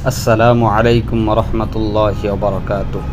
আসসালামু আলাইকুম রহমতুল্লাহি ওয়া বারাকাতুহু।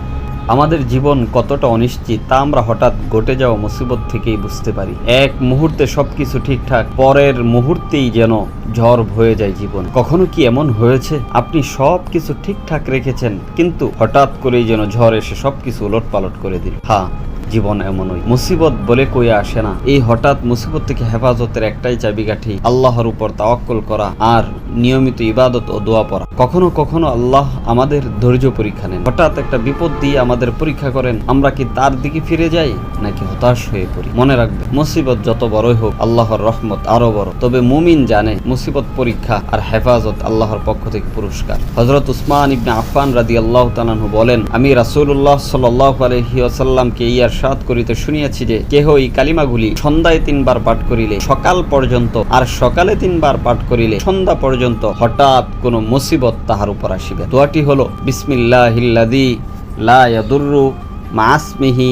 আমাদের জীবন কতটা অনিশ্চিত তা আমরা হঠাৎ ঘটে যাওয়া মুসিবত থেকেই বুঝতে পারি। এক মুহূর্তে সবকিছু ঠিকঠাক, পরের মুহূর্তেই যেন ঝড় বয়ে যায় জীবন। কখনো কি এমন হয়েছে আপনি সবকিছু ঠিকঠাক রেখেছেন, কিন্তু হঠাৎ করেই যেন ঝড় এসে সবকিছু উলটপালট করে দিল? হ্যাঁ, জীবন এমনই। মুসিবত বলে কই আসে না। এই হঠাৎ মুসিবত থেকে হেফাজতের একটাই চাবিকাঠি আল্লাহর উপর তাওয়াক্কুল করা আর নিয়মিত ইবাদত ও দোয়া পড়া। কখনো কখনো আল্লাহ আমাদের ধৈর্য পরীক্ষা নেন। হঠাৎ একটা বিপদ দিয়ে আমাদের পরীক্ষা করেন। আমরা কি তার দিকে ফিরে যাই নাকি হতাশ হয়ে পড়ি? মনে রাখবে, মুসিবত যত বড়ই হোক আল্লাহর রহমত আরো বড়। তবে মুমিন জানে মুসিবত পরীক্ষা আর হেফাজত আল্লাহর পক্ষ থেকে পুরস্কার। হযরত উসমান ইবনে আফফান রাদিয়াল্লাহু তাআলা আনহু বলেন, আমি রাসূলুল্লাহ সাল্লাল্লাহু আলাইহি ওয়াসাল্লামকে সাত করিতে শুনিয়াছি যে, কেহ এই কালিমাগুলি সন্ধ্যায় 3 বার পাঠ করিলে সকাল পর্যন্ত, আর সকালে 3 বার পাঠ করিলে সন্ধ্যা পর্যন্ত হঠাৎ কোন মুসিবত তাহার উপর আসিবে। দোয়াটি হলো, বিসমিল্লাহিল্লাযী লা ইয়াদুররু মা ইসমিহি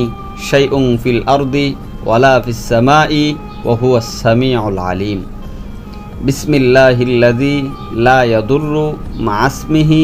শাইউন ফিল আরদি ওয়ালা ফিস সামাই ওয়া হুয়াস সামিউল আলিম। বিসমিল্লাহিল্লাযী লা ইয়াদুররু মা ইসমিহি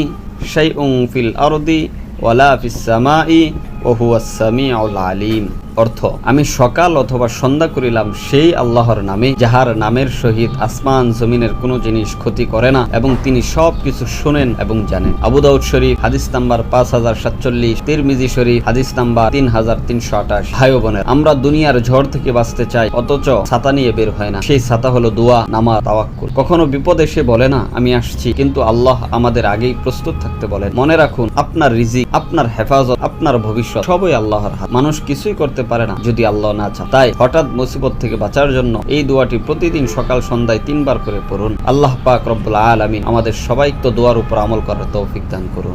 শাইউন ফিল আরদি ওয়ালা ফিস সামাই ওয়া হুয়াস সামিউল আলিম। অর্থ, আমি সকাল অথবা সন্ধ্যা করিলাম সেই আল্লাহর নামে, যাহার নামের সহিত আসমান জমিনের কোনো জিনিস ক্ষতি করে না এবং তিনি সব কিছু শুনেন এবং জানেন। আবু দাউদ শরীফ হাদিস নাম্বার 5047, তিরমিজি শরীফ হাদিস নাম্বার 3328। ভাই বোনের, আমরা দুনিয়ার ঝড় থেকে বাঁচতে চাই, অথচ ছাতা নিয়ে বের হয় না। সেই ছাতা হলো দোয়া, নামাজ, তাওয়াক্কুল। কখনো বিপদ এসে বলে না আমি আসছি, কিন্তু আল্লাহ আমাদের আগেই প্রস্তুত থাকতে বলেন। মনে রাখুন, আপনার রিজিক, আপনার হেফাজত, আপনার ভবিষ্যৎ সবই আল্লাহর হাতে। মানুষ কিছুই করতে পারে না যদি আল্লাহ না চান। তাই হঠাৎ মুসিবত থেকে বাঁচার জন্য এই দোয়াটি প্রতিদিন সকাল সন্ধ্যায় 3 বার করে পড়ুন। আল্লাহ পাক রব্বুল আলামিন আমাদের সবাইকে দোয়ার উপর আমল করার তৌফিক দান করুন।